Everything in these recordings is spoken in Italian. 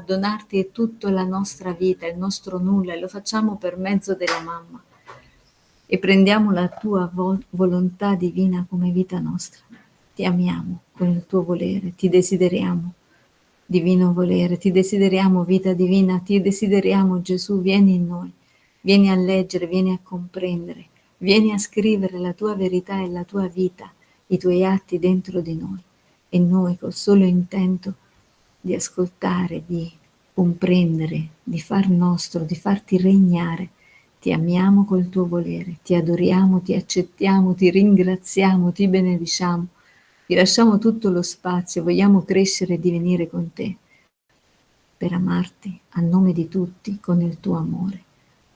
donarti è tutta la nostra vita, il nostro nulla, e lo facciamo per mezzo della mamma. E prendiamo la tua volontà divina come vita nostra. Ti amiamo con il tuo volere, ti desideriamo, divino volere, ti desideriamo vita divina, ti desideriamo Gesù, vieni in noi, vieni a leggere, vieni a comprendere, vieni a scrivere la tua verità e la tua vita, i tuoi atti dentro di noi. E noi col solo intento di ascoltare, di comprendere, di far nostro, di farti regnare, ti amiamo col tuo volere, ti adoriamo, ti accettiamo, ti ringraziamo, ti benediciamo, ti lasciamo tutto lo spazio, vogliamo crescere e divenire con te, per amarti a nome di tutti con il tuo amore.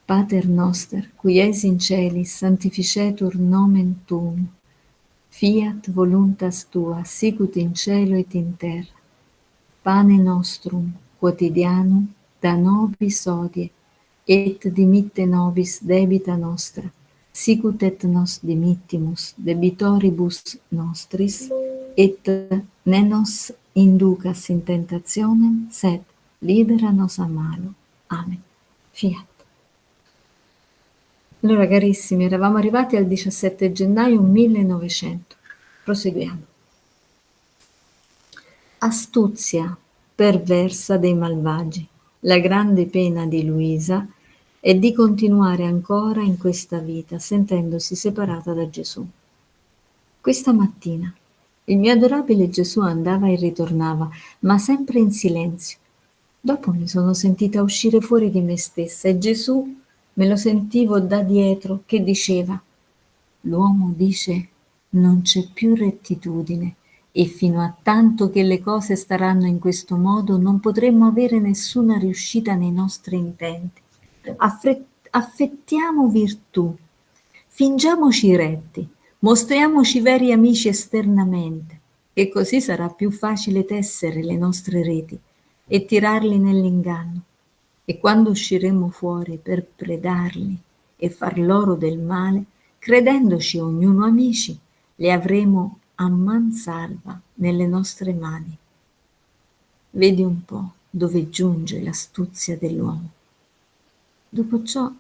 Pater noster, qui es in celis, sanctificetur nomen tuum, fiat voluntas tua, sicut in cielo et in terra. Pane nostrum quotidianum da nobis hodie, et dimitte nobis debita nostra, sicut et nos dimittimus debitoribus nostris, et ne nos inducas in tentationem, sed libera nos a malo. Amen. Fiat. Allora, carissimi, eravamo arrivati al 17 gennaio 1900. Proseguiamo. Astuzia perversa dei malvagi. La grande pena di Luisa è di continuare ancora in questa vita sentendosi separata da Gesù. Questa mattina il mio adorabile Gesù andava e ritornava, ma sempre in silenzio. Dopo mi sono sentita uscire fuori di me stessa e Gesù me lo sentivo da dietro che diceva: l'uomo dice non c'è più rettitudine e fino a tanto che le cose staranno in questo modo non potremmo avere nessuna riuscita nei nostri intenti. Affettiamo virtù, fingiamoci retti, mostriamoci veri amici esternamente, e così sarà più facile tessere le nostre reti e tirarli nell'inganno. E quando usciremo fuori per predarli e far loro del male, credendoci ognuno amici, li avremo a man salva nelle nostre mani. Vedi un po' dove giunge l'astuzia dell'uomo. Dopo ciò,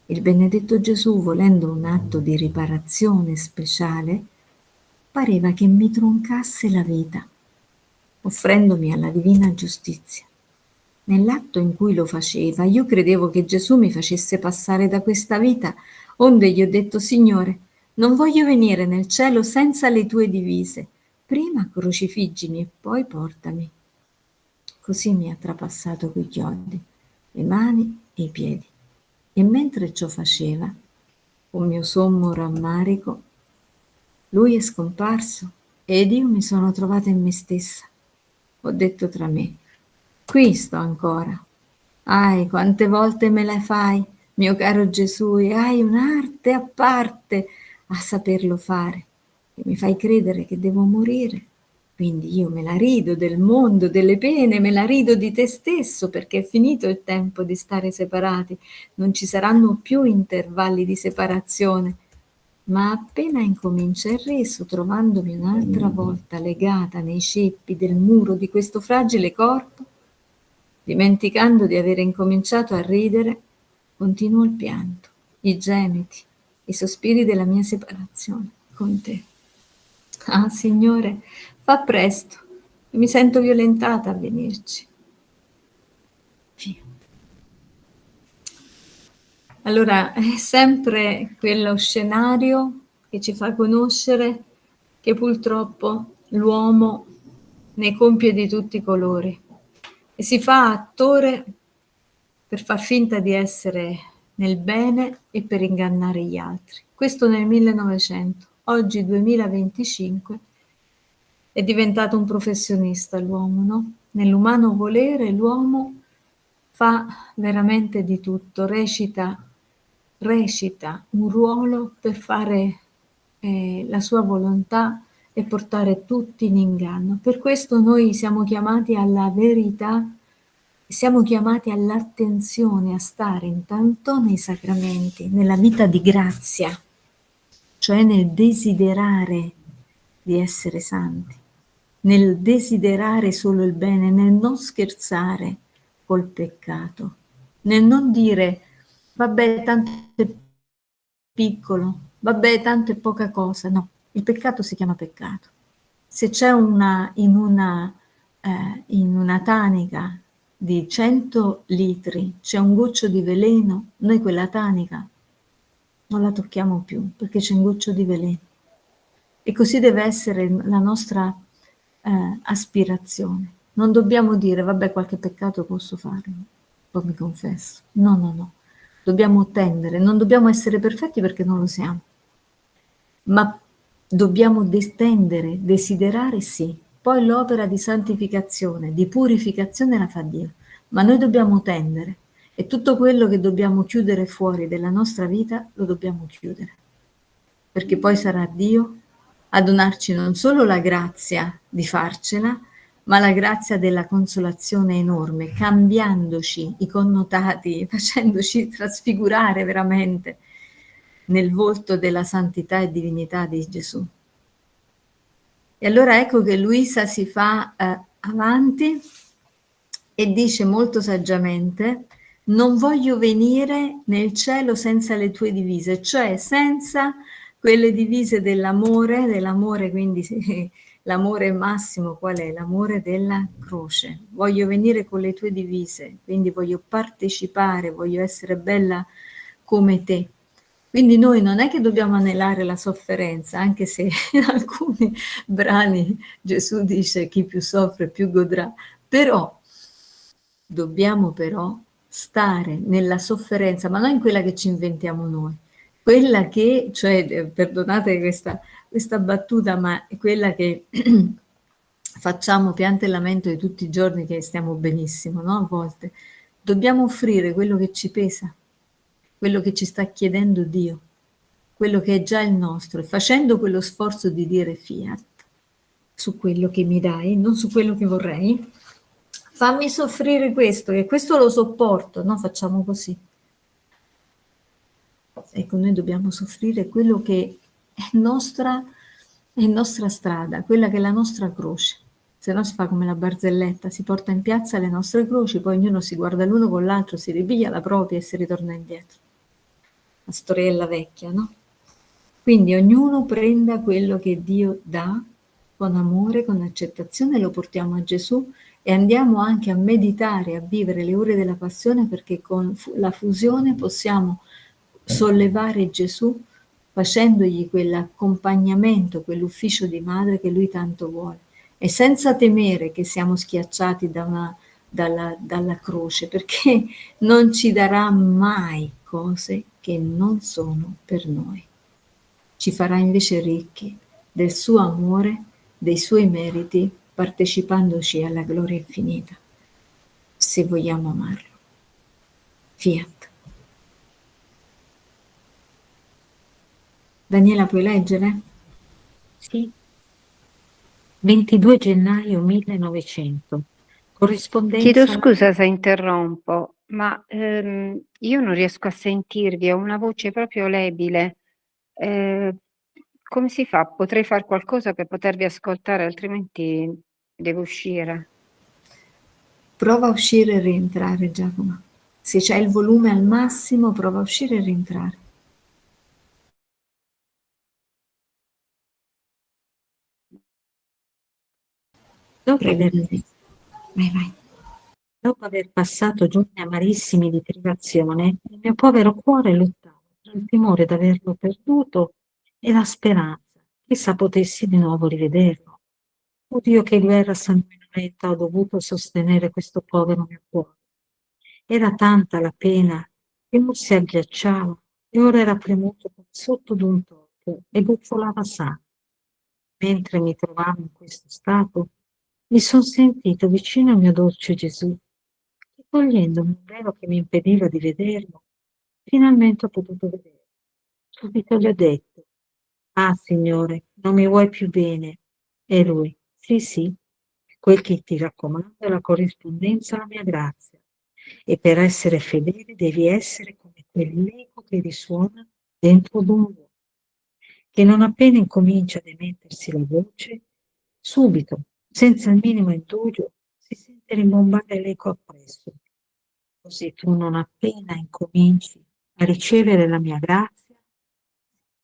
il benedetto Gesù, volendo un atto di riparazione speciale, pareva che mi troncasse la vita, offrendomi alla divina giustizia. Nell'atto in cui lo faceva, io credevo che Gesù mi facesse passare da questa vita, onde gli ho detto: Signore, non voglio venire nel cielo senza le tue divise. Prima crocifiggimi e poi portami. Così mi ha trapassato coi chiodi, le mani e i piedi. E mentre ciò faceva, con mio sommo rammarico, lui è scomparso ed io mi sono trovata in me stessa. Ho detto tra me: qui sto ancora. Ahi, quante volte me la fai, mio caro Gesù, e hai un'arte a parte a saperlo fare, e mi fai credere che devo morire. Quindi io me la rido del mondo, delle pene, me la rido di te stesso, perché è finito il tempo di stare separati, non ci saranno più intervalli di separazione. Ma appena incomincia il reso, trovandomi un'altra volta legata nei ceppi del muro di questo fragile corpo, dimenticando di avere incominciato a ridere, continuo il pianto, i gemiti, i sospiri della mia separazione con te. Ah, Signore, fa presto, mi sento violentata a venirci. Fiat. Allora, è sempre quello scenario che ci fa conoscere che purtroppo l'uomo ne compie di tutti i colori e si fa attore per far finta di essere nel bene e per ingannare gli altri. Questo nel 1900. Oggi, 2025, è diventato un professionista l'uomo, no? Nell'umano volere l'uomo fa veramente di tutto, recita un ruolo per fare la sua volontà e portare tutti in inganno. Per questo noi siamo chiamati alla verità, siamo chiamati all'attenzione, a stare intanto nei sacramenti, nella vita di grazia, cioè nel desiderare di essere santi, nel desiderare solo il bene, nel non scherzare col peccato, nel non dire vabbè tanto è piccolo, vabbè tanto è poca cosa, no, il peccato si chiama peccato. Se c'è in una tanica di 100 litri c'è un goccio di veleno, noi quella tanica non la tocchiamo più perché c'è un goccio di veleno. E così deve essere la nostra aspirazione. Non dobbiamo dire, vabbè, qualche peccato posso fare, poi mi confesso. No, no, no. Dobbiamo tendere, non dobbiamo essere perfetti perché non lo siamo, ma dobbiamo tendere, desiderare sì. Poi l'opera di santificazione, di purificazione la fa Dio, ma noi dobbiamo tendere e tutto quello che dobbiamo chiudere fuori della nostra vita lo dobbiamo chiudere, perché poi sarà Dio a donarci non solo la grazia di farcela, ma la grazia della consolazione enorme, cambiandoci i connotati, facendoci trasfigurare veramente nel volto della santità e divinità di Gesù. E allora ecco che Luisa si fa avanti e dice molto saggiamente: non voglio venire nel cielo senza le tue divise, cioè senza quelle divise dell'amore quindi l'amore massimo qual è? L'amore della croce. Voglio venire con le tue divise, quindi voglio partecipare, voglio essere bella come te. Quindi noi non è che dobbiamo anelare la sofferenza, anche se in alcuni brani Gesù dice chi più soffre più godrà, però dobbiamo però stare nella sofferenza, ma non in quella che ci inventiamo noi, quella che, cioè, perdonate questa battuta, ma è quella che facciamo pianto e lamento di tutti i giorni che stiamo benissimo, no? A volte dobbiamo offrire quello che ci pesa, quello che ci sta chiedendo Dio, quello che è già il nostro, e facendo quello sforzo di dire fiat su quello che mi dai, non su quello che vorrei, fammi soffrire questo, che questo lo sopporto, no? Facciamo così. Ecco, noi dobbiamo soffrire quello che è nostra strada, quella che è la nostra croce. Se no si fa come la barzelletta, si porta in piazza le nostre croci, poi ognuno si guarda l'uno con l'altro, si ripiglia la propria e si ritorna indietro. La storiella vecchia, no? Quindi ognuno prenda quello che Dio dà con amore, con accettazione, lo portiamo a Gesù e andiamo anche a meditare, a vivere le ore della passione, perché con la fusione possiamo sollevare Gesù facendogli quell'accompagnamento, quell'ufficio di madre che lui tanto vuole, e senza temere che siamo schiacciati dalla croce, perché non ci darà mai cose che non sono per noi. Ci farà invece ricchi del suo amore, dei suoi meriti, partecipandoci alla gloria infinita, se vogliamo amarlo. Fiat. Daniela, puoi leggere? Sì, 22 gennaio 1900. Chiedo Corrispondenza. scusa se interrompo, ma io non riesco a sentirvi, ho una voce proprio labile. Eh, come si fa? Potrei fare qualcosa per potervi ascoltare, altrimenti devo uscire. Prova a uscire e rientrare, Giacomo. Se c'è il volume al massimo, prova a uscire e rientrare. Dopo Prego, aver, Daniela. Vai, vai. dopo aver passato giorni amarissimi di privazione, il mio povero cuore lottava tra il timore d'averlo perduto e la speranza che essa potessi di nuovo rivederlo. Oddio, che guerra sanguinolenta ho dovuto sostenere questo povero mio cuore. Era tanta la pena che non si agghiacciava e ora era premuto come sotto d'un tocco e gocciolava sangue. Mentre mi trovavo in questo stato, mi son sentito vicino al mio dolce Gesù e togliendomi un velo che mi impediva di vederlo, finalmente ho potuto vederlo. Subito gli ho detto: "Ah, Signore, non mi vuoi più bene?" E lui: "Sì, sì, quel che ti raccomando è la corrispondenza alla mia grazia. E per essere fedele devi essere come quell'eco che risuona dentro d'un vuoto, che non appena incomincia ad emettersi la voce, subito, senza il minimo indugio, si sente rimbombare l'eco appresso, così tu non appena incominci a ricevere la mia grazia,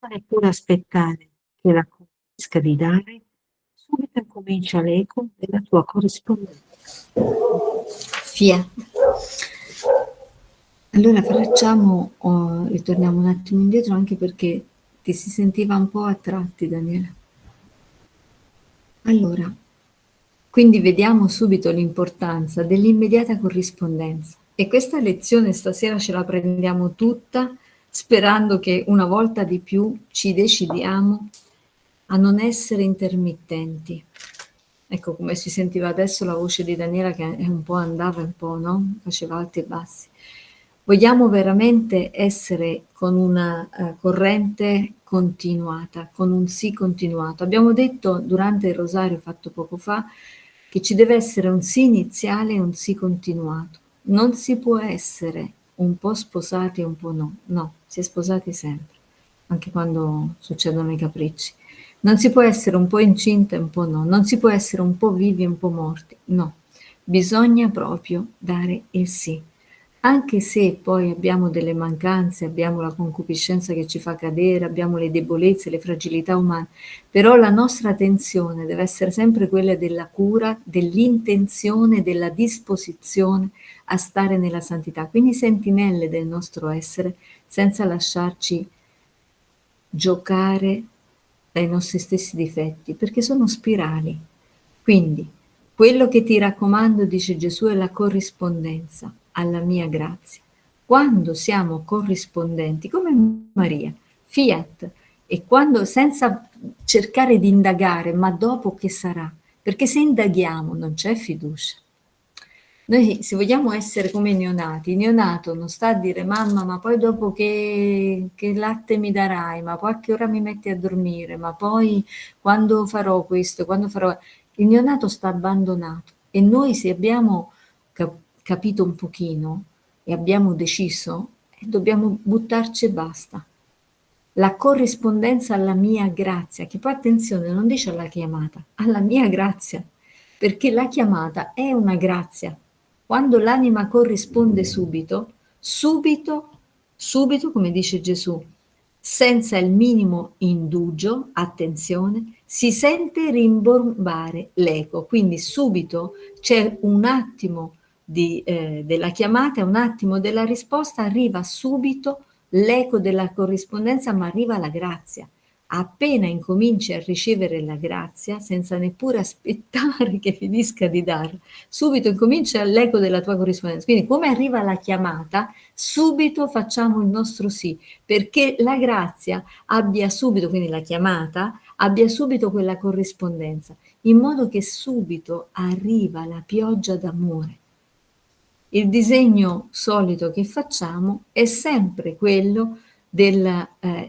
non neppure aspettare che la finisca di dare, subito incomincia l'eco della tua corrispondenza. Fiat. Allora ritorniamo un attimo indietro anche perché ti si sentiva un po' a tratti, Daniela. Allora, quindi vediamo subito l'importanza dell'immediata corrispondenza e questa lezione stasera ce la prendiamo tutta sperando che una volta di più ci decidiamo a non essere intermittenti. Ecco come si sentiva adesso la voce di Daniela che un po' andava, un po', no? Faceva alti e bassi. Vogliamo veramente essere con una corrente continuata, con un sì continuato. Abbiamo detto durante il rosario fatto poco fa che ci deve essere un sì iniziale e un sì continuato. Non si può essere un po' sposati e un po' no. No, si è sposati sempre, anche quando succedono i capricci. Non si può essere un po' incinta e un po' no. Non si può essere un po' vivi e un po' morti. No, bisogna proprio dare il sì. Anche se poi abbiamo delle mancanze, abbiamo la concupiscenza che ci fa cadere, abbiamo le debolezze, le fragilità umane, però la nostra attenzione deve essere sempre quella della cura, dell'intenzione, della disposizione a stare nella santità. Quindi sentinelle del nostro essere, senza lasciarci giocare dai nostri stessi difetti, perché sono spirali. Quindi, quello che ti raccomando, dice Gesù, è la corrispondenza alla mia grazia. Quando siamo corrispondenti, come Maria, fiat, e quando senza cercare di indagare, ma dopo che sarà? Perché se indaghiamo non c'è fiducia. Noi se vogliamo essere come i neonati, il neonato non sta a dire mamma ma poi dopo che latte mi darai, ma poi a che ora mi metti a dormire, ma poi quando farò questo, quando farò... Il neonato sta abbandonato e noi se abbiamo capito un pochino e abbiamo deciso, dobbiamo buttarci e basta. La corrispondenza alla mia grazia, che poi attenzione non dice alla chiamata, alla mia grazia, perché la chiamata è una grazia. Quando l'anima corrisponde subito, subito, come dice Gesù, senza il minimo indugio, attenzione, si sente rimbombare l'eco. Quindi subito c'è un attimo della chiamata, un attimo della risposta, arriva subito l'eco della corrispondenza, ma arriva la grazia. Appena incominci a ricevere la grazia, senza neppure aspettare che finisca di darla, subito incomincia l'eco della tua corrispondenza. Quindi come arriva la chiamata, subito facciamo il nostro sì, perché la grazia abbia subito, quindi la chiamata, abbia subito quella corrispondenza, in modo che subito arriva la pioggia d'amore. Il disegno solito che facciamo è sempre quello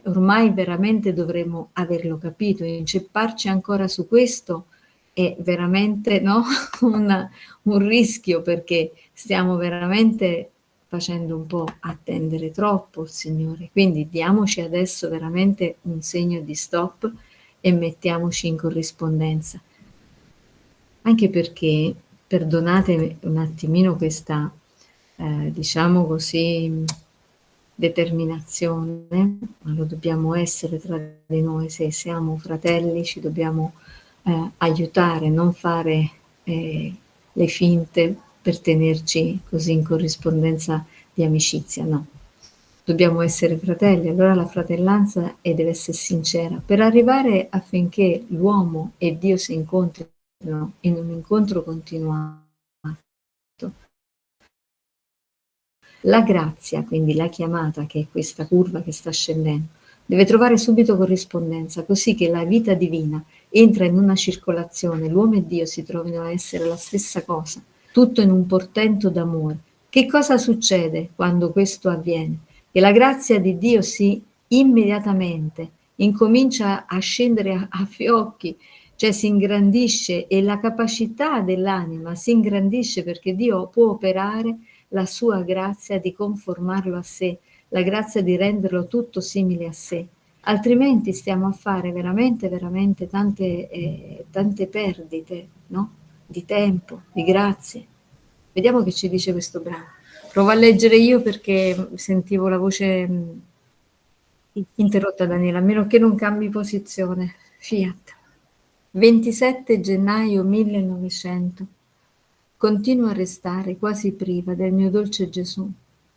ormai veramente dovremmo averlo capito, incepparci ancora su questo è veramente no, un rischio perché stiamo veramente facendo un po' attendere troppo il Signore. Quindi diamoci adesso veramente un segno di stop e mettiamoci in corrispondenza. Anche perché, perdonate un attimino questa, diciamo così, determinazione, ma lo dobbiamo essere tra di noi, se siamo fratelli ci dobbiamo aiutare, non fare le finte per tenerci così in corrispondenza di amicizia, no. Dobbiamo essere fratelli, allora la fratellanza deve essere sincera, per arrivare affinché l'uomo e Dio si incontrino in un incontro continuato. La grazia, quindi la chiamata, che è questa curva che sta scendendo, deve trovare subito corrispondenza, così che la vita divina entra in una circolazione, l'uomo e Dio si trovino a essere la stessa cosa, tutto in un portento d'amore. Che cosa succede quando questo avviene? Che la grazia di Dio si immediatamente incomincia a scendere a fiocchi, cioè si ingrandisce e la capacità dell'anima si ingrandisce perché Dio può operare la sua grazia di conformarlo a sé, la grazia di renderlo tutto simile a sé. Altrimenti stiamo a fare veramente, veramente tante perdite, no? Di tempo, di grazie. Vediamo che ci dice questo brano. Provo a leggere io perché sentivo la voce interrotta, Daniela, a meno che non cambi posizione. Fiat. 27 gennaio 1900. Continuo a restare quasi priva del mio dolce Gesù.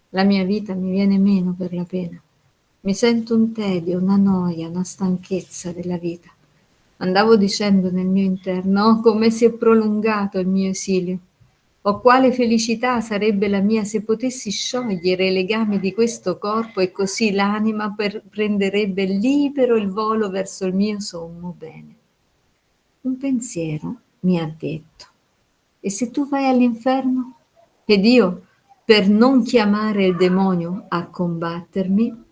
La mia vita mi viene meno per la pena. Mi sento un tedio, una noia, una stanchezza della vita. Andavo dicendo nel mio interno: oh, come si è prolungato il mio esilio. Oh, quale felicità sarebbe la mia se potessi sciogliere i legami di questo corpo e così l'anima prenderebbe libero il volo verso il mio sommo bene. Un pensiero mi ha detto: e se tu vai all'inferno? Ed io, per non chiamare il demonio a combattermi,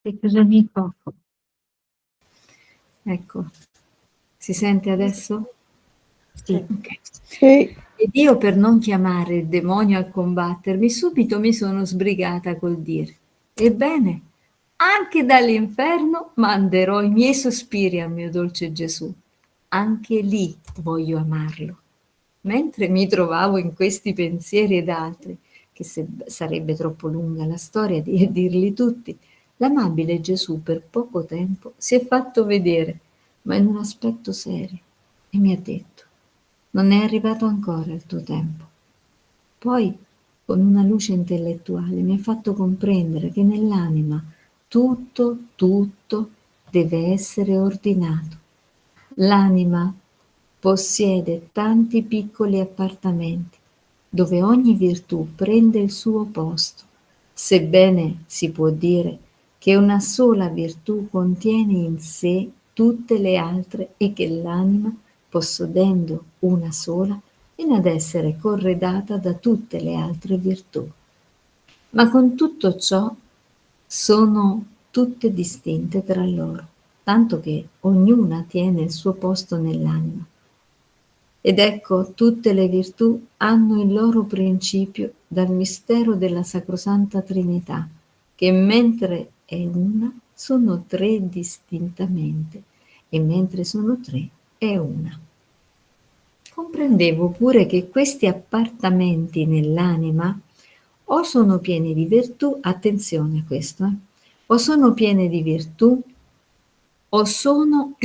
Hai chiuso il microfono? ecco, si sente adesso? Sì. Ok. Sì. Ed io, per non chiamare il demonio a combattermi, subito mi sono sbrigata col dire: ebbene, anche dall'inferno manderò i miei sospiri al mio dolce Gesù. Anche lì voglio amarlo. Mentre mi trovavo in questi pensieri ed altri, che sarebbe troppo lunga la storia di dirli tutti, l'amabile Gesù per poco tempo si è fatto vedere, ma in un aspetto serio, e mi ha detto: non è arrivato ancora il tuo tempo. Poi, con una luce intellettuale, mi ha fatto comprendere che nell'anima tutto deve essere ordinato. L'anima possiede tanti piccoli appartamenti dove ogni virtù prende il suo posto, sebbene si può dire che una sola virtù contiene in sé tutte le altre e che l'anima, possedendo una sola, viene ad essere corredata da tutte le altre virtù. Ma con tutto ciò sono tutte distinte tra loro, tanto che ognuna tiene il suo posto nell'anima. Ed ecco, tutte le virtù hanno il loro principio dal mistero della Sacrosanta Trinità, che mentre è una, sono tre distintamente, e mentre sono tre, è una. Comprendevo pure che questi appartamenti nell'anima o sono pieni di virtù, attenzione a questo, o sono piene di virtù o sono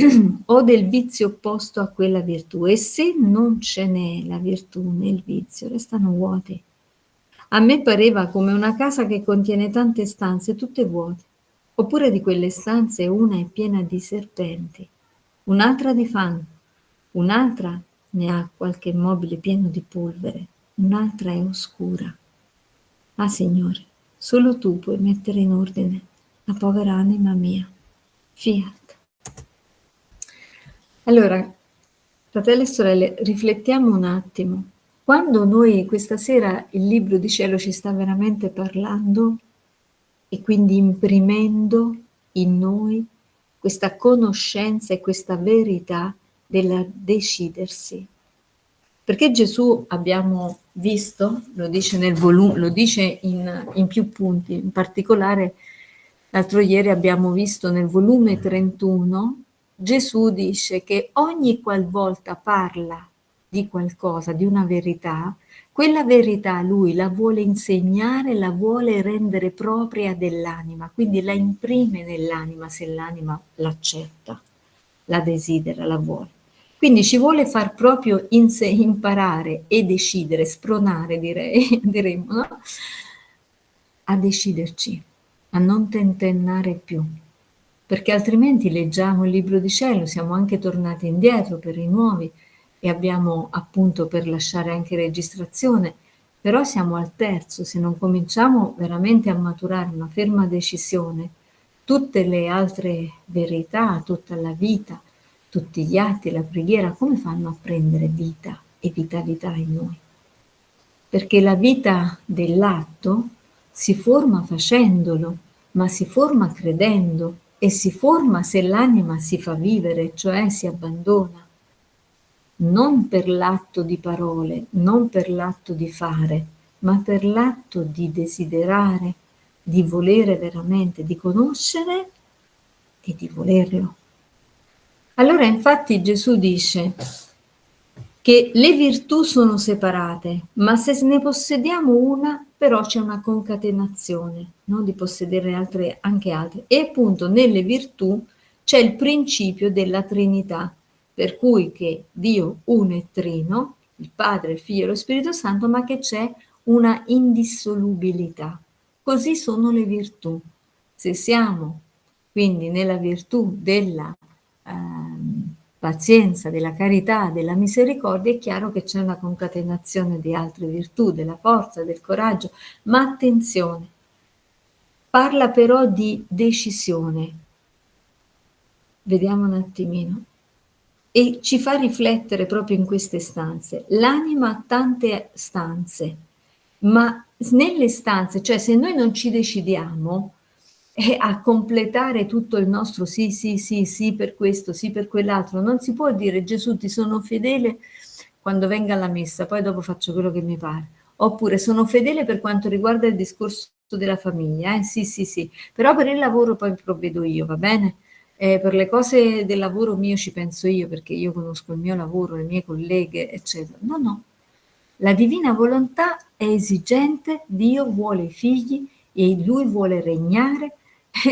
o del vizio opposto a quella virtù, e se non ce n'è la virtù né il vizio, restano vuoti. A me pareva come una casa che contiene tante stanze tutte vuote, oppure di quelle stanze una è piena di serpenti, un'altra di fango, un'altra ne ha qualche mobile pieno di polvere, un'altra è oscura. Ah, Signore, solo tu puoi mettere in ordine la povera anima mia. Fiat. Allora, fratelli e sorelle, riflettiamo un attimo. Quando noi questa sera il libro di cielo ci sta veramente parlando e quindi imprimendo in noi questa conoscenza e questa verità della decidersi. Perché Gesù, abbiamo visto, lo dice nel volume, lo dice in più punti, in particolare l'altro ieri abbiamo visto nel volume 31, Gesù dice che ogni qualvolta parla di qualcosa, di una verità, quella verità lui la vuole insegnare, la vuole rendere propria dell'anima, quindi la imprime nell'anima se l'anima l'accetta, la desidera, la vuole. Quindi ci vuole far proprio imparare e decidere, spronare diremmo, no? A deciderci, a non tentennare più, perché altrimenti leggiamo il libro di cielo, siamo anche tornati indietro per i nuovi e abbiamo appunto per lasciare anche registrazione, però siamo al terzo, se non cominciamo veramente a maturare una ferma decisione, tutte le altre verità, tutta la vita, tutti gli atti, la preghiera, come fanno a prendere vita e vitalità in noi? Perché la vita dell'atto si forma facendolo, ma si forma credendo e si forma se l'anima si fa vivere, cioè si abbandona. Non per l'atto di parole, non per l'atto di fare, ma per l'atto di desiderare, di volere veramente, di conoscere e di volerlo. Allora infatti Gesù dice che le virtù sono separate, ma se ne possediamo una, però c'è una concatenazione, no? Di possedere anche altre. E appunto nelle virtù c'è il principio della Trinità, per cui che Dio uno e trino, il Padre, il Figlio e lo Spirito Santo, ma che c'è una indissolubilità. Così sono le virtù. Se siamo quindi nella virtù della pazienza, della carità, della misericordia, è chiaro che c'è una concatenazione di altre virtù, della forza, del coraggio, ma attenzione, parla però di decisione. Vediamo un attimino. E ci fa riflettere proprio in queste stanze. L'anima ha tante stanze, ma nelle stanze, cioè se noi non ci decidiamo a completare tutto il nostro sì, sì, sì, sì per questo, sì per quell'altro, non si può dire Gesù ti sono fedele quando venga alla messa, poi dopo faccio quello che mi pare. Oppure sono fedele per quanto riguarda il discorso della famiglia, sì, sì, sì, però per il lavoro poi provvedo io, va bene? Per le cose del lavoro mio ci penso io, perché io conosco il mio lavoro, le mie colleghe, eccetera. No, no. La divina volontà è esigente, Dio vuole i figli e Lui vuole regnare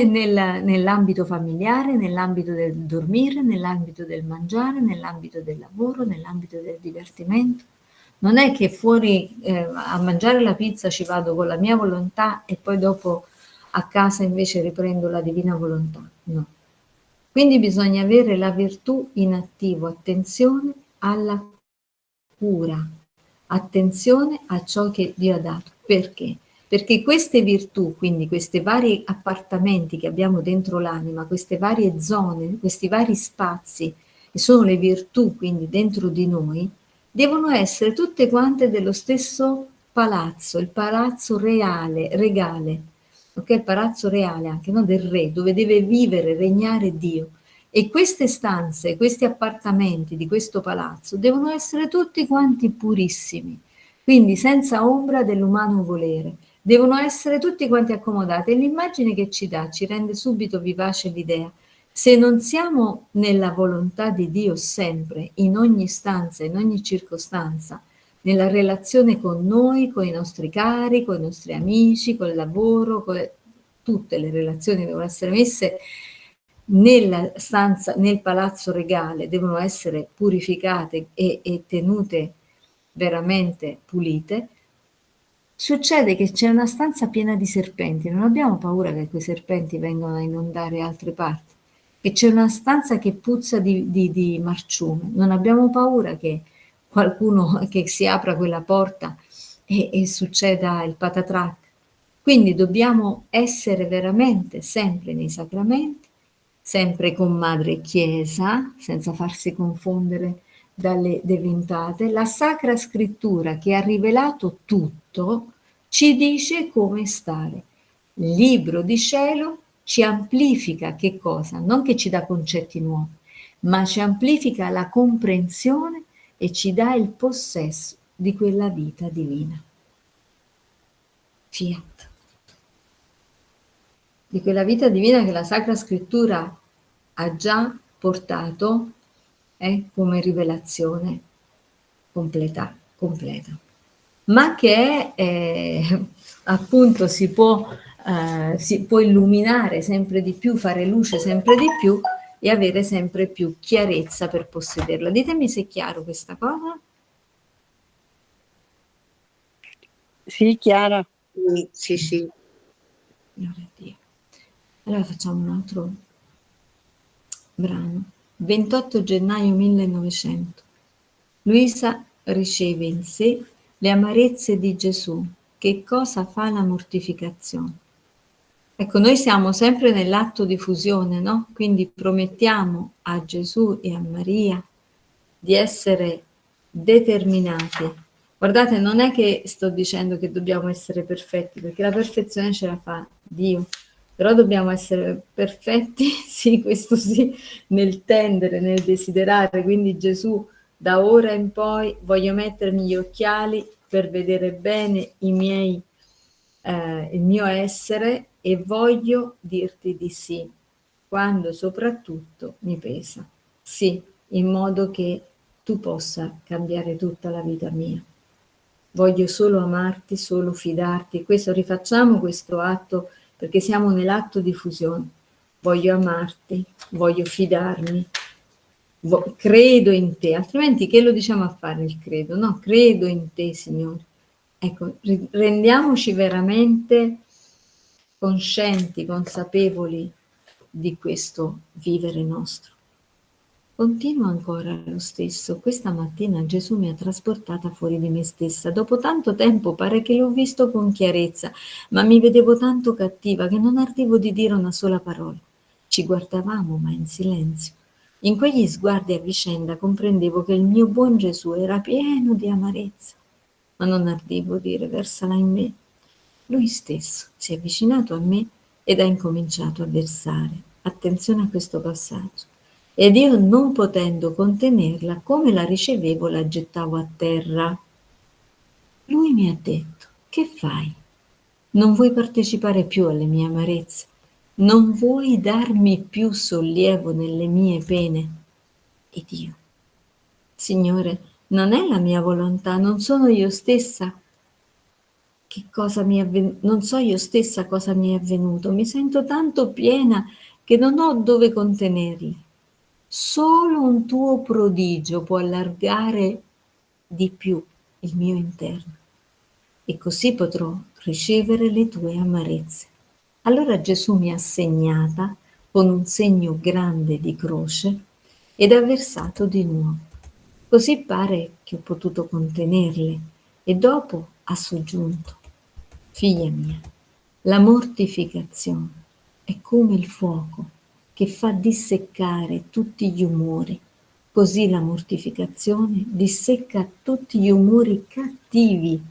nell'ambito familiare, nell'ambito del dormire, nell'ambito del mangiare, nell'ambito del lavoro, nell'ambito del divertimento. Non è che fuori a mangiare la pizza ci vado con la mia volontà e poi dopo a casa invece riprendo la divina volontà. No. Quindi bisogna avere la virtù in attivo, attenzione alla cura, attenzione a ciò che Dio ha dato. Perché? Perché queste virtù, quindi questi vari appartamenti che abbiamo dentro l'anima, queste varie zone, questi vari spazi, che sono le virtù quindi dentro di noi, devono essere tutte quante dello stesso palazzo, il palazzo reale, regale, ok? Il palazzo reale anche, no? Del re, dove deve vivere, regnare Dio. E queste stanze, questi appartamenti di questo palazzo devono essere tutti quanti purissimi, quindi senza ombra dell'umano volere. Devono essere tutti quanti accomodati e l'immagine che ci dà ci rende subito vivace l'idea. Se non siamo nella volontà di Dio sempre, in ogni stanza, in ogni circostanza, nella relazione con noi, con i nostri cari, con i nostri amici, col lavoro, tutte le relazioni devono essere messe nella stanza, nel palazzo regale, devono essere purificate e tenute veramente pulite. Succede che c'è una stanza piena di serpenti, non abbiamo paura che quei serpenti vengano a inondare altre parti, che c'è una stanza che puzza di marciume, non abbiamo paura che qualcuno, che si apra quella porta e succeda il patatrac. Quindi dobbiamo essere veramente sempre nei sacramenti, sempre con Madre Chiesa, senza farsi confondere dalle deventate. La Sacra Scrittura che ha rivelato tutto ci dice come stare. Il libro di cielo ci amplifica che cosa? Non che ci dà concetti nuovi, ma ci amplifica la comprensione e ci dà il possesso di quella vita divina. Fiat. Di quella vita divina che la Sacra Scrittura ha già portato come rivelazione completa, ma che appunto si può illuminare sempre di più, fare luce sempre di più e avere sempre più chiarezza per possederla. Ditemi se è chiaro questa cosa. Sì, Chiara. Sì, sì. Allora facciamo un altro brano. 28 gennaio 1900. Luisa riceve in sé le amarezze di Gesù. Che cosa fa la mortificazione? Ecco, noi siamo sempre nell'atto di fusione, no? Quindi promettiamo a Gesù e a Maria di essere determinati. Guardate, non è che sto dicendo che dobbiamo essere perfetti, perché la perfezione ce la fa Dio, però dobbiamo essere perfetti, sì, questo sì, nel tendere, nel desiderare. Quindi Gesù, da ora in poi voglio mettermi gli occhiali per vedere bene il mio essere e voglio dirti di sì, quando soprattutto mi pesa. sì, in modo che tu possa cambiare tutta la vita mia. Voglio solo amarti, solo fidarti. Questo, rifacciamo questo atto perché siamo nell'atto di fusione. Voglio amarti, voglio fidarmi, credo in te, altrimenti che lo diciamo a fare il credo? No, credo in te, Signore. Ecco, rendiamoci veramente conscienti, consapevoli di questo vivere nostro. Continua ancora lo stesso. Questa mattina Gesù mi ha trasportata fuori di me stessa. Dopo tanto tempo pare che l'ho visto con chiarezza, ma mi vedevo tanto cattiva che non ardivo di dire una sola parola. Ci guardavamo, ma in silenzio. In quegli sguardi a vicenda comprendevo che il mio buon Gesù era pieno di amarezza, ma non ardivo dire versala in me. Lui stesso si è avvicinato a me ed ha incominciato a versare. Attenzione a questo passaggio. Ed io, non potendo contenerla, come la ricevevo, la gettavo a terra. Lui mi ha detto: che fai? Non vuoi partecipare più alle mie amarezze? Non vuoi darmi più sollievo nelle mie pene? Ed io: Signore, non è la mia volontà, non sono io stessa che cosa mi è avvenuto, non so io stessa cosa mi è avvenuto, mi sento tanto piena che non ho dove contenerli. Solo un tuo prodigio può allargare di più il mio interno e così potrò ricevere le tue amarezze. Allora Gesù mi ha segnata con un segno grande di croce ed ha versato di nuovo. Così pare che ho potuto contenerle e dopo ha soggiunto: figlia mia, la mortificazione è come il fuoco che fa disseccare tutti gli umori, così la mortificazione dissecca tutti gli umori cattivi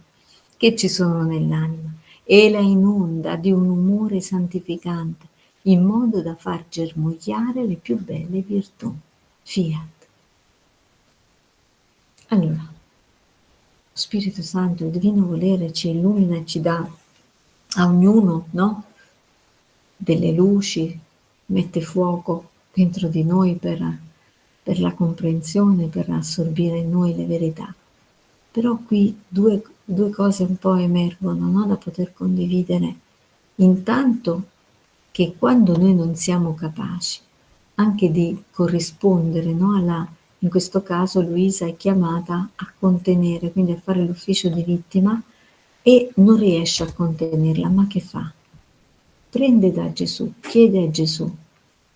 che ci sono nell'anima e la inonda di un umore santificante, in modo da far germogliare le più belle virtù. Fiat. Allora, lo Spirito Santo, il Divino Volere ci illumina e ci dà a ognuno, no? Delle luci, mette fuoco dentro di noi per la comprensione, per assorbire in noi le verità. Però qui due cose un po' emergono, no? Da poter condividere. Intanto che quando noi non siamo capaci anche di corrispondere, no? In questo caso Luisa è chiamata a contenere, quindi a fare l'ufficio di vittima e non riesce a contenerla, ma che fa? Prende da Gesù, chiede a Gesù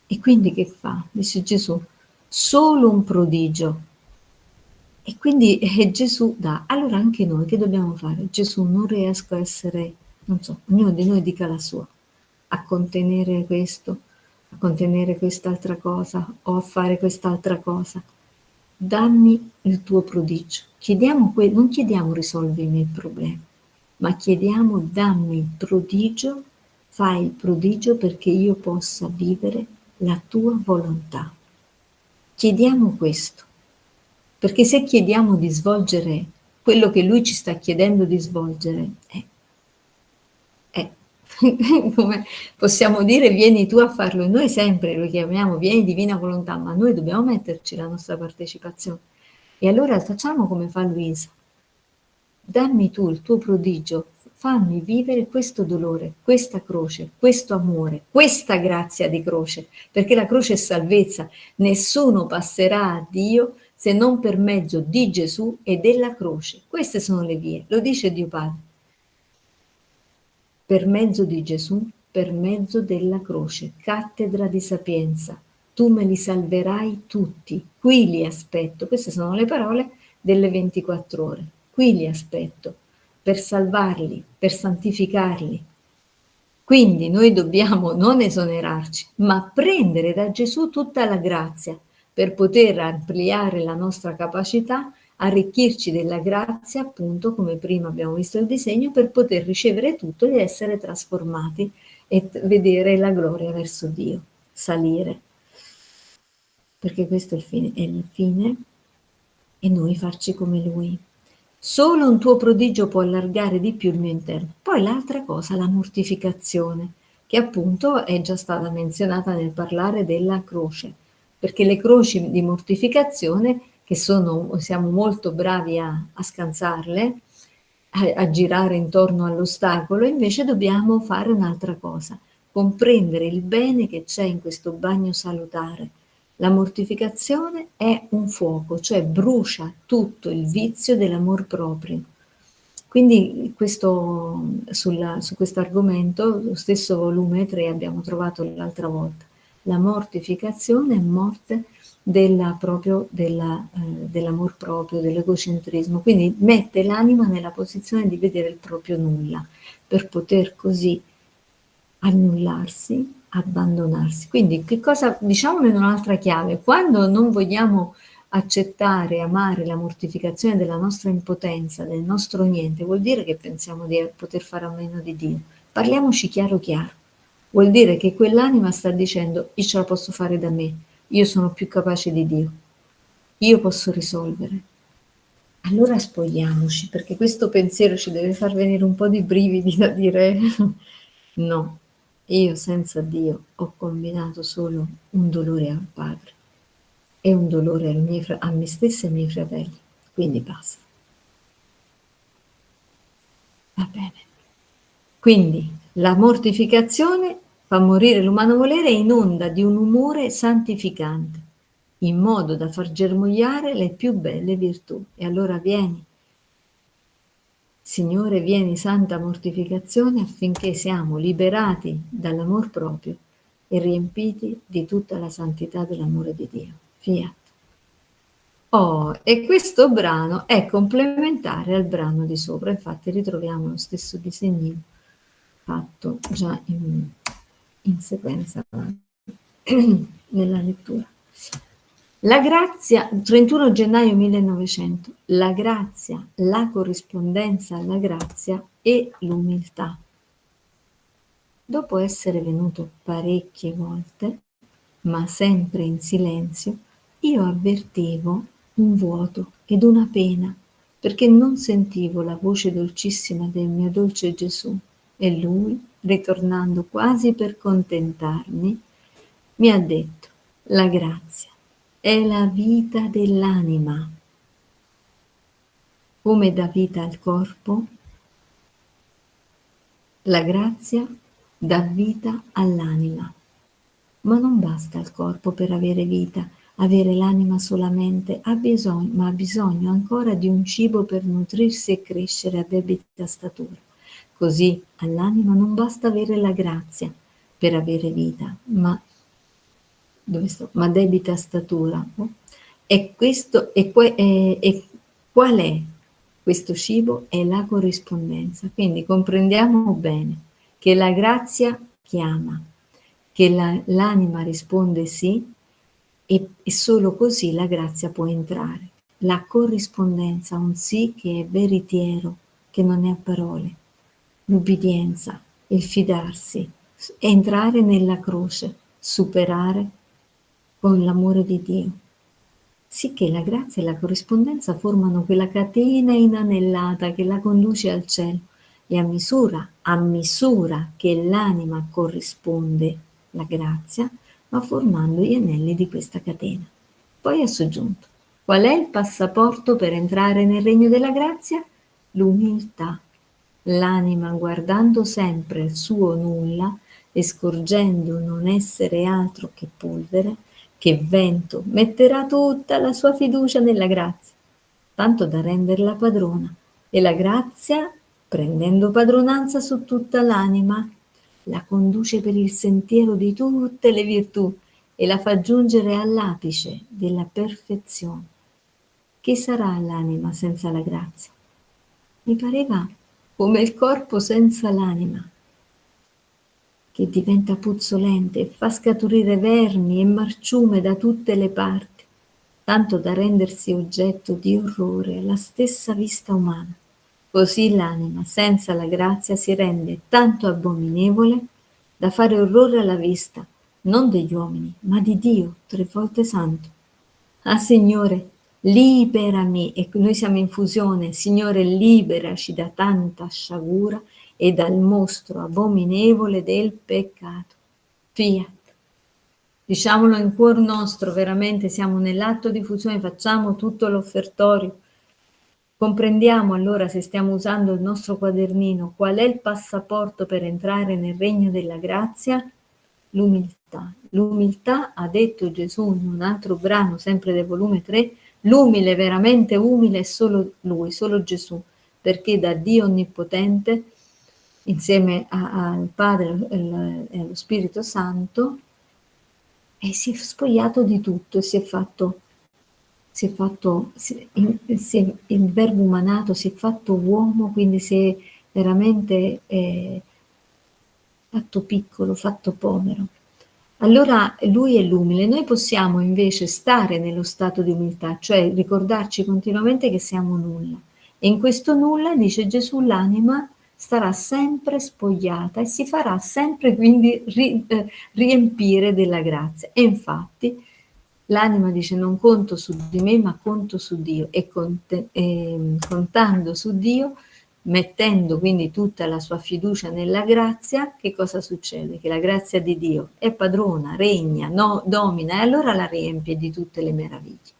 e quindi che fa? Dice Gesù, solo un prodigio. E quindi Gesù dà. Allora anche noi che dobbiamo fare? Gesù, non riesco a essere, non so, ognuno di noi dica la sua, a contenere questo, a contenere quest'altra cosa o a fare quest'altra cosa. Dammi il tuo prodigio. Non chiediamo risolvimi il problema, ma chiediamo dammi il prodigio, fai il prodigio perché io possa vivere la tua volontà. Chiediamo questo, perché se chiediamo di svolgere quello che lui ci sta chiedendo di svolgere, come possiamo dire, vieni tu a farlo, e noi sempre lo chiamiamo vieni divina volontà, ma noi dobbiamo metterci la nostra partecipazione. E allora facciamo come fa Luisa: dammi tu il tuo prodigio, fammi vivere questo dolore, questa croce, questo amore, questa grazia di croce, perché la croce è salvezza. Nessuno passerà a Dio se non per mezzo di Gesù e della croce. Queste sono le vie, lo dice Dio Padre. Per mezzo di Gesù, per mezzo della croce, cattedra di sapienza, tu me li salverai tutti, qui li aspetto. Queste sono le parole delle 24 ore. Qui li aspetto, per salvarli, per santificarli. Quindi noi dobbiamo non esonerarci, ma prendere da Gesù tutta la grazia per poter ampliare la nostra capacità, arricchirci della grazia, appunto, come prima abbiamo visto il disegno, per poter ricevere tutto ed essere trasformati e vedere la gloria verso Dio, salire. Perché questo è il fine, e noi farci come Lui. Solo un tuo prodigio può allargare di più il mio interno. Poi l'altra cosa, la mortificazione, che appunto è già stata menzionata nel parlare della croce. perché le croci di mortificazione, che siamo molto bravi a scansarle, a girare intorno all'ostacolo, invece dobbiamo fare un'altra cosa, comprendere il bene che c'è in questo bagno salutare. La mortificazione è un fuoco, cioè brucia tutto il vizio dell'amor proprio. Quindi su questo argomento, lo stesso volume 3 abbiamo trovato l'altra volta. La mortificazione è morte dell'amor proprio, dell'egocentrismo. Quindi mette l'anima nella posizione di vedere il proprio nulla, per poter così annullarsi, abbandonarsi. Quindi che cosa, diciamolo in un'altra chiave, quando non vogliamo accettare, amare la mortificazione della nostra impotenza, del nostro niente, vuol dire che pensiamo di poter fare a meno di Dio. Parliamoci chiaro chiaro. Vuol dire che quell'anima sta dicendo: io ce la posso fare da me, io sono più capace di Dio, io posso risolvere. Allora spogliamoci, perché questo pensiero ci deve far venire un po' di brividi da dire no, io senza Dio ho combinato solo un dolore al Padre e un dolore a me stessa e ai miei fratelli, quindi basta. Va bene. Quindi la mortificazione fa morire l'umano volere e inonda di un umore santificante, in modo da far germogliare le più belle virtù. E allora vieni, Signore, vieni santa mortificazione, affinché siamo liberati dall'amor proprio e riempiti di tutta la santità dell'amore di Dio. Fiat. Oh, e questo brano è complementare al brano di sopra, infatti ritroviamo lo stesso disegnino fatto già in sequenza nella lettura. La grazia, 31 gennaio 1900, la grazia, la corrispondenza alla grazia e l'umiltà. Dopo essere venuto parecchie volte, ma sempre in silenzio, io avvertivo un vuoto ed una pena, perché non sentivo la voce dolcissima del mio dolce Gesù, e lui, ritornando quasi per contentarmi, mi ha detto: la grazia è la vita dell'anima. Come dà vita al corpo, la grazia dà vita all'anima. Ma non basta il corpo per avere vita, avere l'anima solamente, ha bisogno ancora di un cibo per nutrirsi e crescere a debita statura. Così all'anima non basta avere la grazia per avere vita, ma debita statura. E qual è questo cibo? È la corrispondenza. Quindi comprendiamo bene che la grazia chiama, che l'anima risponde sì, e solo così la grazia può entrare. La corrispondenza, un sì che è veritiero, che non è a parole, l'ubbidienza, il fidarsi, entrare nella croce, superare con l'amore di Dio. Sicché la grazia e la corrispondenza formano quella catena inanellata che la conduce al cielo, e a misura che l'anima corrisponde la grazia, va formando gli anelli di questa catena. Poi ha soggiunto: qual è il passaporto per entrare nel regno della grazia? L'umiltà. L'anima, guardando sempre il suo nulla e scorgendo non essere altro che polvere, che vento, metterà tutta la sua fiducia nella grazia, tanto da renderla padrona, e la grazia, prendendo padronanza su tutta l'anima, la conduce per il sentiero di tutte le virtù e la fa giungere all'apice della perfezione. Che sarà l'anima senza la grazia? Mi pareva come il corpo senza l'anima, che diventa puzzolente e fa scaturire vermi e marciume da tutte le parti, tanto da rendersi oggetto di orrore alla stessa vista umana. Così l'anima senza la grazia si rende tanto abominevole da fare orrore alla vista, non degli uomini, ma di Dio, 3 volte santo. Ah, Signore, liberami, e noi siamo in fusione, Signore, liberaci da tanta sciagura e dal mostro abominevole del peccato. Fiat. diciamolo in cuor nostro, veramente siamo nell'atto di fusione, facciamo tutto l'offertorio. Comprendiamo allora, se stiamo usando il nostro quadernino, qual è il passaporto per entrare nel regno della grazia? L'umiltà. L'umiltà, ha detto Gesù in un altro brano, sempre del volume 3, l'umile, veramente umile, è solo Lui, solo Gesù, perché da Dio Onnipotente, insieme al Padre e allo Spirito Santo, e si è spogliato di tutto, il verbo umanato si è fatto uomo, quindi si è veramente fatto piccolo, fatto povero. Allora lui è l'umile, noi possiamo invece stare nello stato di umiltà, cioè ricordarci continuamente che siamo nulla. E in questo nulla, dice Gesù, l'anima starà sempre spogliata e si farà sempre quindi riempire della grazia. E infatti l'anima dice: non conto su di me, ma conto su Dio, e contando su Dio, mettendo quindi tutta la sua fiducia nella grazia, che cosa succede? Che la grazia di Dio è padrona, regna, domina, e allora la riempie di tutte le meraviglie.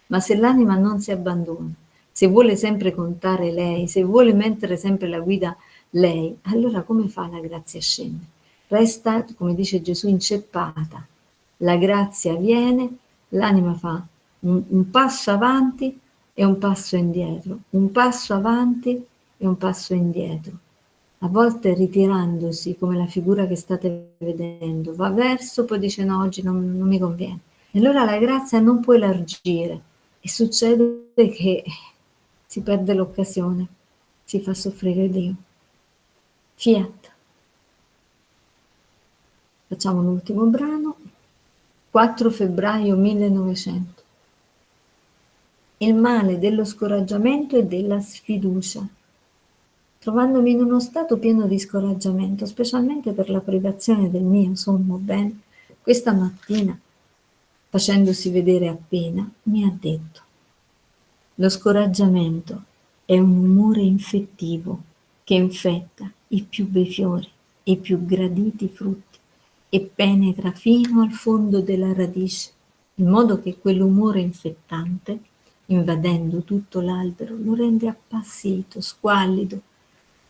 Ma se l'anima non si abbandona, se vuole sempre contare lei, se vuole mettere sempre la guida lei, allora come fa la grazia a scendere? Resta, come dice Gesù, inceppata. La grazia viene, l'anima fa un passo avanti e un passo indietro, un passo avanti e un passo indietro, a volte ritirandosi, come la figura che state vedendo, va verso, poi dice no, oggi non mi conviene. E allora la grazia non può elargire e succede che si perde l'occasione, si fa soffrire Dio. Fiat. Facciamo l'ultimo brano. 4 febbraio 1900. Il male dello scoraggiamento e della sfiducia. Trovandomi in uno stato pieno di scoraggiamento, specialmente per la privazione del mio sommo bene, questa mattina, facendosi vedere appena, mi ha detto: lo scoraggiamento è un umore infettivo che infetta i più bei fiori, i più graditi frutti e penetra fino al fondo della radice, in modo che quell'umore infettante, invadendo tutto l'albero, lo rende appassito, squallido,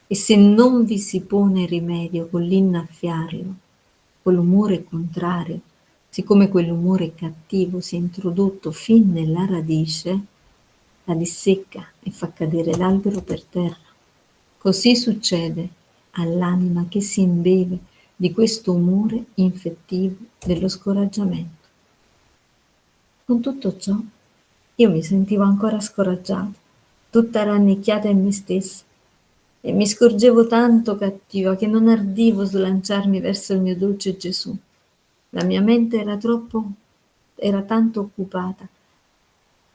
e se non vi si pone rimedio con l'innaffiarlo, con l'umore contrario, siccome quell'umore cattivo si è introdotto fin nella radice, la dissecca e fa cadere l'albero per terra. Così succede all'anima che si imbeve di questo umore infettivo dello scoraggiamento. Con tutto ciò, io mi sentivo ancora scoraggiata, tutta rannicchiata in me stessa, e mi scorgevo tanto cattiva che non ardivo slanciarmi verso il mio dolce Gesù. La mia mente era tanto occupata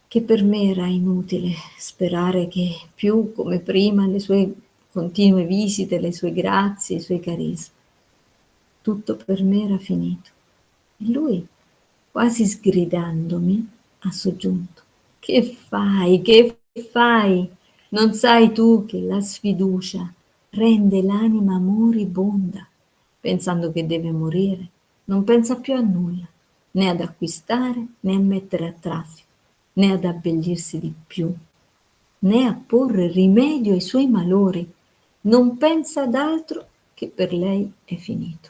che per me era inutile sperare che più come prima le sue continue visite, le sue grazie, i suoi carismi. Tutto per me era finito. E lui, quasi sgridandomi, ha soggiunto: che fai? Che fai? Non sai tu che la sfiducia rende l'anima moribonda, pensando che deve morire, non pensa più a nulla, né ad acquistare, né a mettere a traffico, né ad abbellirsi di più, né a porre rimedio ai suoi malori, non pensa ad altro che per lei è finito.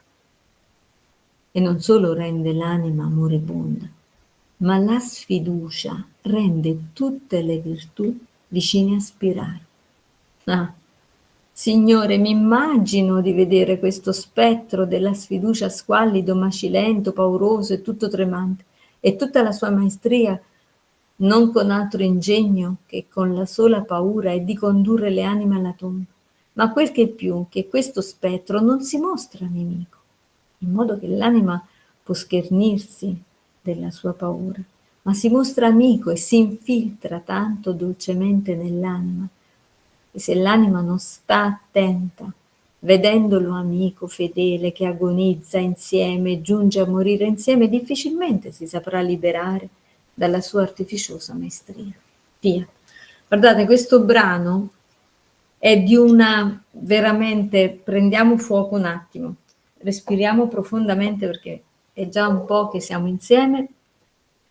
E non solo rende l'anima moribonda, ma la sfiducia rende tutte le virtù vicine a spirare. Ah, Signore, mi immagino di vedere questo spettro della sfiducia squallido, macilento, pauroso e tutto tremante, e tutta la sua maestria, non con altro ingegno che con la sola paura è di condurre le anime alla tomba, ma quel che è più, che questo spettro non si mostra nemico, in modo che l'anima può schernirsi della sua paura, ma si mostra amico e si infiltra tanto dolcemente nell'anima, e se l'anima non sta attenta, vedendolo amico fedele che agonizza insieme e giunge a morire insieme, difficilmente si saprà liberare dalla sua artificiosa maestria. Via. Guardate, questo brano è di veramente, prendiamo fuoco un attimo, respiriamo profondamente, perché è già un po' che siamo insieme.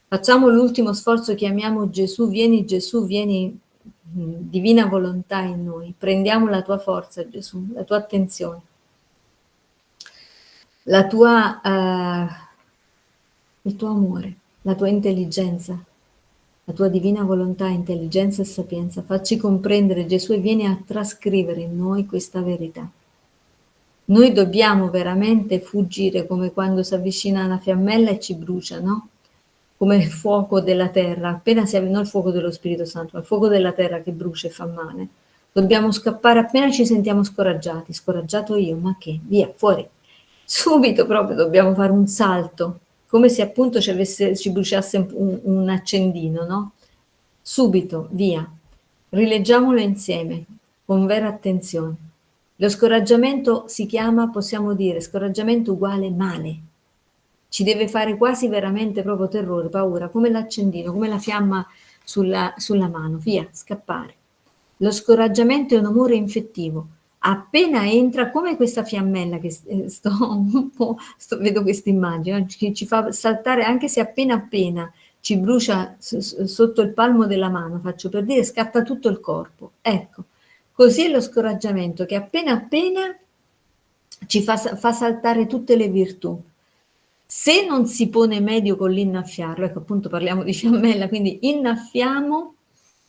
Facciamo l'ultimo sforzo, chiamiamo Gesù, vieni, divina volontà in noi. Prendiamo la tua forza, Gesù, la tua attenzione, il tuo amore, la tua intelligenza, la tua divina volontà, intelligenza e sapienza. Facci comprendere, Gesù, e vieni a trascrivere in noi questa verità. Noi dobbiamo veramente fuggire, come quando si avvicina una fiammella e ci brucia, no? Come il fuoco della terra, appena si avvicina, non il fuoco dello Spirito Santo, ma il fuoco della terra che brucia e fa male. Dobbiamo scappare appena ci sentiamo scoraggiati. Scoraggiato io, ma che? Via, fuori. Subito proprio dobbiamo fare un salto, come se appunto ci bruciasse un accendino, no? Subito, via. Rileggiamolo insieme, con vera attenzione. Lo scoraggiamento si chiama, possiamo dire, scoraggiamento uguale male. Ci deve fare quasi veramente proprio terrore, paura, come l'accendino, come la fiamma sulla mano, via, scappare. Lo scoraggiamento è un amore infettivo. Appena entra, come questa fiammella che vedo questa immagine, che ci fa saltare, anche se appena ci brucia sotto il palmo della mano, faccio per dire, scatta tutto il corpo. Ecco, così è lo scoraggiamento, che appena ci fa saltare tutte le virtù. Se non si pone medio con l'innaffiarlo, ecco appunto parliamo di fiammella, quindi innaffiamo,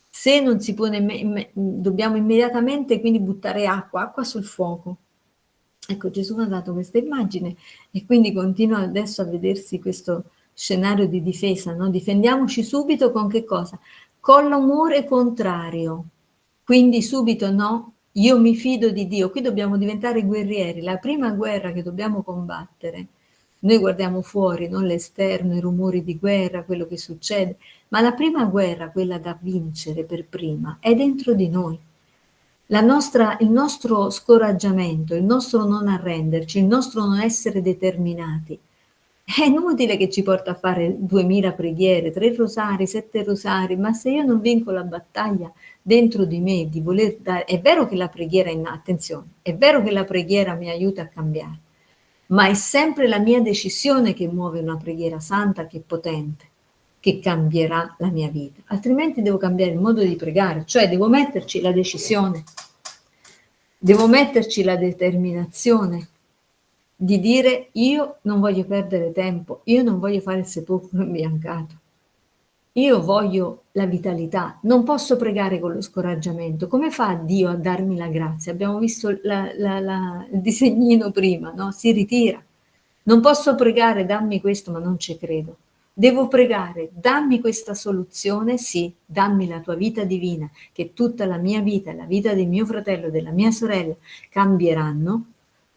se non si pone, dobbiamo immediatamente quindi buttare acqua sul fuoco. Ecco, Gesù mi ha dato questa immagine e quindi continua adesso a vedersi questo scenario di difesa, no? Difendiamoci subito con che cosa? Con l'amore contrario. Quindi subito no, io mi fido di Dio. Qui dobbiamo diventare guerrieri. La prima guerra che dobbiamo combattere, noi guardiamo fuori, non l'esterno, i rumori di guerra, quello che succede, ma la prima guerra, quella da vincere per prima, è dentro di noi. Il nostro scoraggiamento, il nostro non arrenderci, il nostro non essere determinati, è inutile che ci porta a fare 2000 preghiere, 3 rosari, 7 rosari, ma se io non vinco la battaglia dentro di me di voler dare, è vero che la preghiera attenzione, è vero che la preghiera mi aiuta a cambiare, ma è sempre la mia decisione che muove una preghiera santa, che è potente, che cambierà la mia vita. Altrimenti devo cambiare il modo di pregare, cioè devo metterci la decisione, devo metterci la determinazione di dire io non voglio perdere tempo, io non voglio fare il sepolcro imbiancato, io voglio la vitalità, non posso pregare con lo scoraggiamento. Come fa Dio a darmi la grazia? Abbiamo visto il disegnino prima, no? Si ritira. Non posso pregare, dammi questo, ma non ci credo. Devo pregare, dammi questa soluzione, sì, dammi la tua vita divina, che tutta la mia vita e la vita di mio fratello, della mia sorella cambieranno.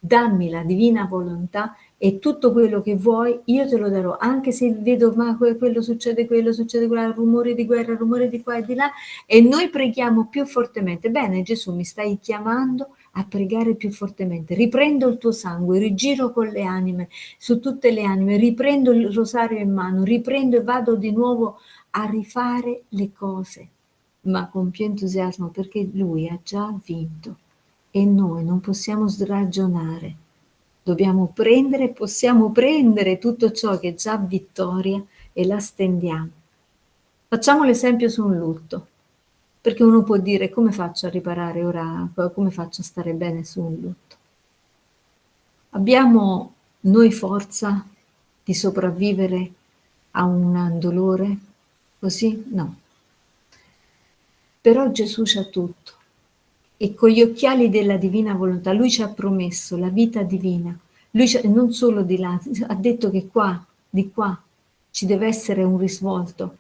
Dammi la divina volontà e tutto quello che vuoi io te lo darò, anche se vedo ma quello succede, quella, rumori di guerra, rumori di qua e di là, e noi preghiamo più fortemente. Bene, Gesù, mi stai chiamando a pregare più fortemente, riprendo il tuo sangue, rigiro con le anime, su tutte le anime, riprendo il rosario in mano, riprendo e vado di nuovo a rifare le cose, ma con più entusiasmo, perché lui ha già vinto e noi non possiamo sragionare. Dobbiamo prendere, possiamo prendere tutto ciò che è già vittoria e la stendiamo. Facciamo l'esempio su un lutto, perché uno può dire come faccio a riparare ora, come faccio a stare bene su un lutto. Abbiamo noi forza di sopravvivere a un dolore così? No. Però Gesù c'ha tutto. E con gli occhiali della divina volontà, lui ci ha promesso la vita divina, lui non solo di là, ha detto che di qua, ci deve essere un risvolto.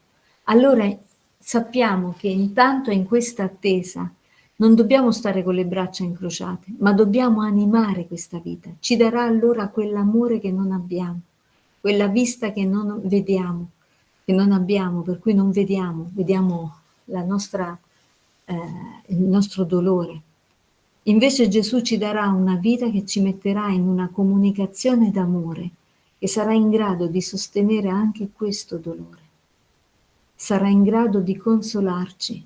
Allora sappiamo che intanto in questa attesa non dobbiamo stare con le braccia incrociate, ma dobbiamo animare questa vita. Ci darà allora quell'amore che non abbiamo, quella vista che non vediamo, che non abbiamo, per cui non vediamo la nostra il nostro dolore. Invece Gesù ci darà una vita che ci metterà in una comunicazione d'amore che sarà in grado di sostenere anche questo dolore. Sarà in grado di consolarci,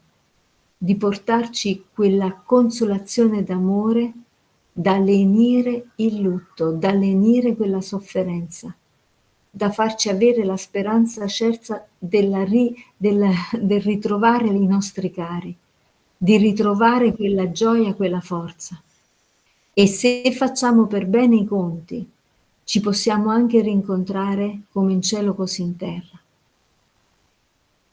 di portarci quella consolazione d'amore da lenire il lutto, da lenire quella sofferenza. da farci avere la speranza certa del ritrovare i nostri cari, di ritrovare quella gioia, quella forza. E se facciamo per bene i conti, ci possiamo anche rincontrare come in cielo così in terra.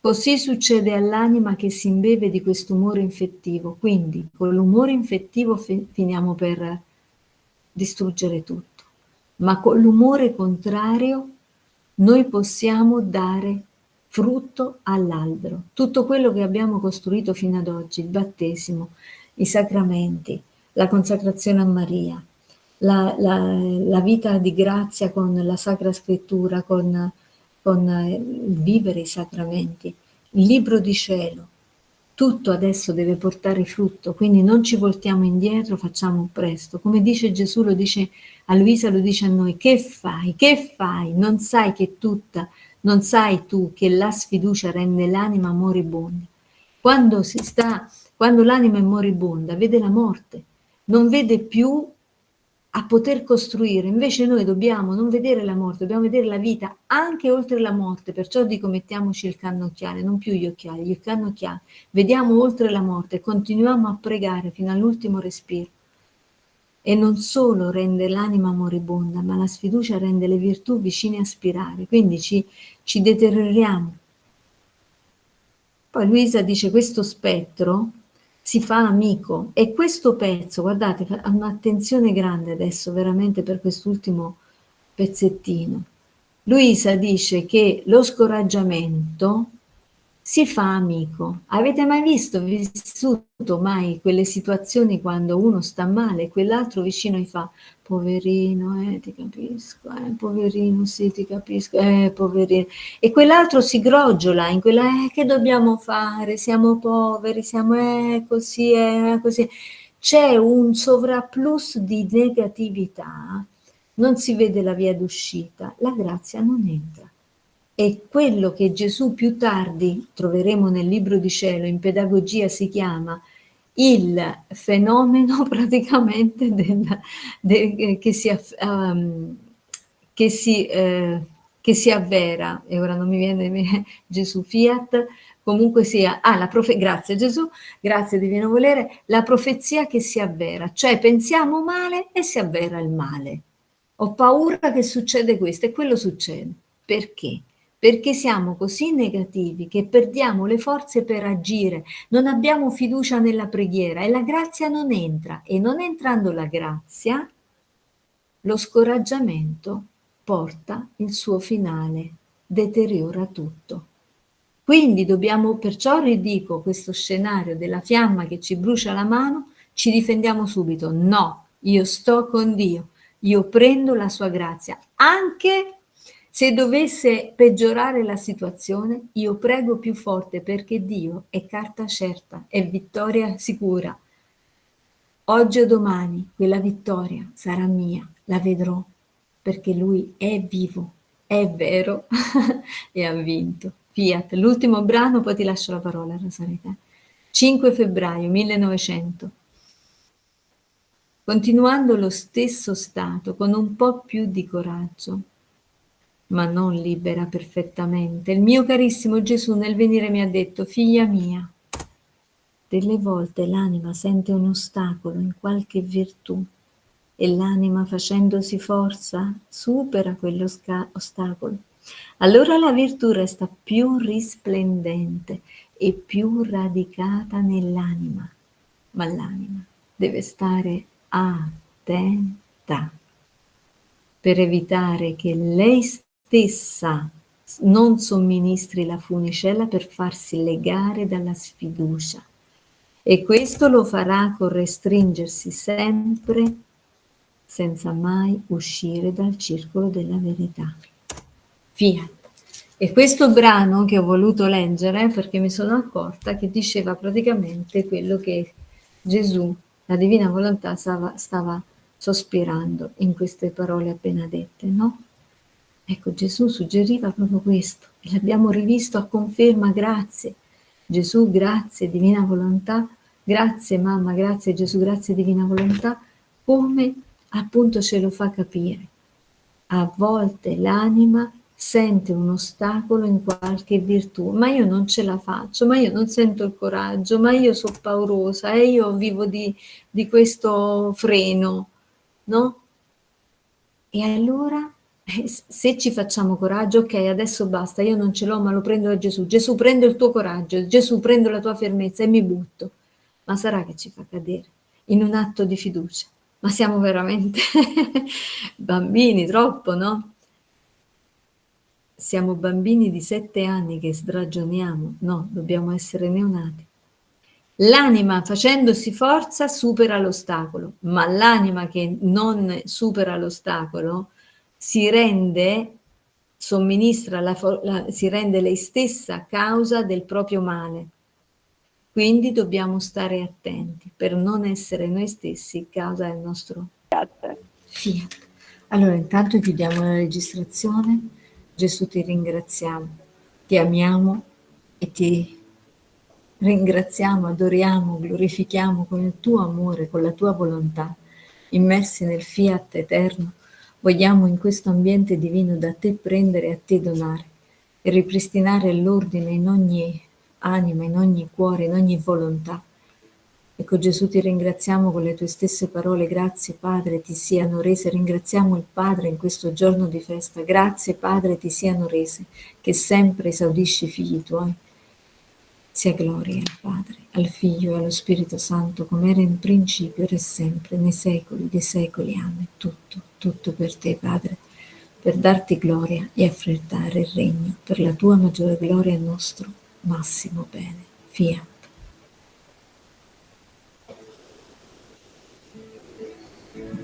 Così succede all'anima che si imbeve di questo umore infettivo, quindi con l'umore infettivo finiamo per distruggere tutto, ma con l'umore contrario noi possiamo dare frutto all'albero. Tutto quello che abbiamo costruito fino ad oggi, il battesimo, i sacramenti, la consacrazione a Maria, la vita di grazia con la Sacra Scrittura, con vivere i sacramenti, il libro di cielo, tutto adesso deve portare frutto, quindi non ci voltiamo indietro, facciamo presto. Come dice Gesù, lo dice a Luisa, lo dice a noi, che fai? Che fai? Non sai non sai tu che la sfiducia rende l'anima moribonda. Quando l'anima è moribonda, vede la morte, non vede più a poter costruire. Invece noi dobbiamo non vedere la morte, dobbiamo vedere la vita anche oltre la morte. Perciò dico, mettiamoci il cannocchiale, non più gli occhiali, il cannocchiale. Vediamo oltre la morte, continuiamo a pregare fino all'ultimo respiro. E non solo rende l'anima moribonda, ma la sfiducia rende le virtù vicine a spirare, quindi ci deterioriamo. Poi Luisa dice, questo spettro si fa amico, e questo pezzo, guardate, ha un'attenzione grande adesso veramente per quest'ultimo pezzettino. Luisa dice che lo scoraggiamento si fa amico. Avete mai vissuto mai quelle situazioni quando uno sta male e quell'altro vicino gli fa, poverino, ti capisco, poverino, sì, ti capisco, poverino. E quell'altro si grogiola in quella, che dobbiamo fare? Siamo poveri, siamo così, così. C'è un sovrapplus di negatività, non si vede la via d'uscita, la grazia non entra. E quello che Gesù più tardi troveremo nel libro di cielo, in pedagogia si chiama il fenomeno praticamente che si avvera, e ora non mi viene Gesù fiat, comunque sia, grazie Gesù, grazie divino volere, la profezia che si avvera, cioè pensiamo male e si avvera il male. Ho paura che succede questo, e quello succede. Perché? Perché siamo così negativi che perdiamo le forze per agire, non abbiamo fiducia nella preghiera e la grazia non entra. E non entrando la grazia, lo scoraggiamento porta il suo finale, deteriora tutto. Quindi dobbiamo, perciò ridico questo scenario della fiamma che ci brucia la mano, ci difendiamo subito. No, io sto con Dio, io prendo la sua grazia, anche se dovesse peggiorare la situazione, io prego più forte, perché Dio è carta certa, è vittoria sicura. Oggi o domani quella vittoria sarà mia, la vedrò, perché Lui è vivo, è vero e ha vinto. Fiat, l'ultimo brano, poi ti lascio la parola, Rosaria. 5 febbraio 1900. Continuando lo stesso stato, con un po' più di coraggio, ma non libera perfettamente, il mio carissimo Gesù nel venire mi ha detto, figlia mia, delle volte l'anima sente un ostacolo in qualche virtù e l'anima, facendosi forza, supera quell'ostacolo. Allora la virtù resta più risplendente e più radicata nell'anima, ma l'anima deve stare attenta per evitare che lei stessa non somministri la funicella per farsi legare dalla sfiducia. E questo lo farà con restringersi sempre senza mai uscire dal circolo della verità. Fiat. E questo brano che ho voluto leggere perché mi sono accorta che diceva praticamente quello che Gesù, la divina volontà, stava sospirando in queste parole appena dette, no? Ecco, Gesù suggeriva proprio questo e l'abbiamo rivisto a conferma, grazie. Gesù, grazie, divina volontà, grazie mamma, grazie Gesù, grazie divina volontà, come appunto ce lo fa capire. A volte l'anima sente un ostacolo in qualche virtù, ma io non ce la faccio, ma io non sento il coraggio, ma io sono paurosa e io vivo di questo freno, no? E allora, se ci facciamo coraggio, ok, adesso basta, io non ce l'ho, ma lo prendo da Gesù. Gesù, prendo il tuo coraggio, Gesù, prendo la tua fermezza e mi butto. Ma sarà che ci fa cadere in un atto di fiducia? Ma siamo veramente bambini, troppo, no? Siamo bambini di 7 anni che sragioniamo. No, dobbiamo essere neonati. L'anima facendosi forza supera l'ostacolo, ma l'anima che non supera l'ostacolo si rende, somministra si rende lei stessa causa del proprio male. Quindi dobbiamo stare attenti per non essere noi stessi causa del nostro fiat. Allora, intanto chiudiamo la registrazione. Gesù, ti ringraziamo, ti amiamo e ti ringraziamo, adoriamo, glorifichiamo con il tuo amore, con la tua volontà, immersi nel fiat eterno. Vogliamo in questo ambiente divino da te prendere e a te donare e ripristinare l'ordine in ogni anima, in ogni cuore, in ogni volontà. Ecco Gesù, ti ringraziamo con le tue stesse parole, grazie Padre ti siano rese, ringraziamo il Padre in questo giorno di festa, grazie Padre ti siano rese, che sempre esaudisci i figli tuoi. Sia gloria al Padre, al Figlio e allo Spirito Santo, come era in principio, ora e sempre, nei secoli dei secoli. Amen. Tutto, tutto per te, Padre, per darti gloria e affrettare il regno, per la tua maggiore gloria e il nostro massimo bene. Fiat.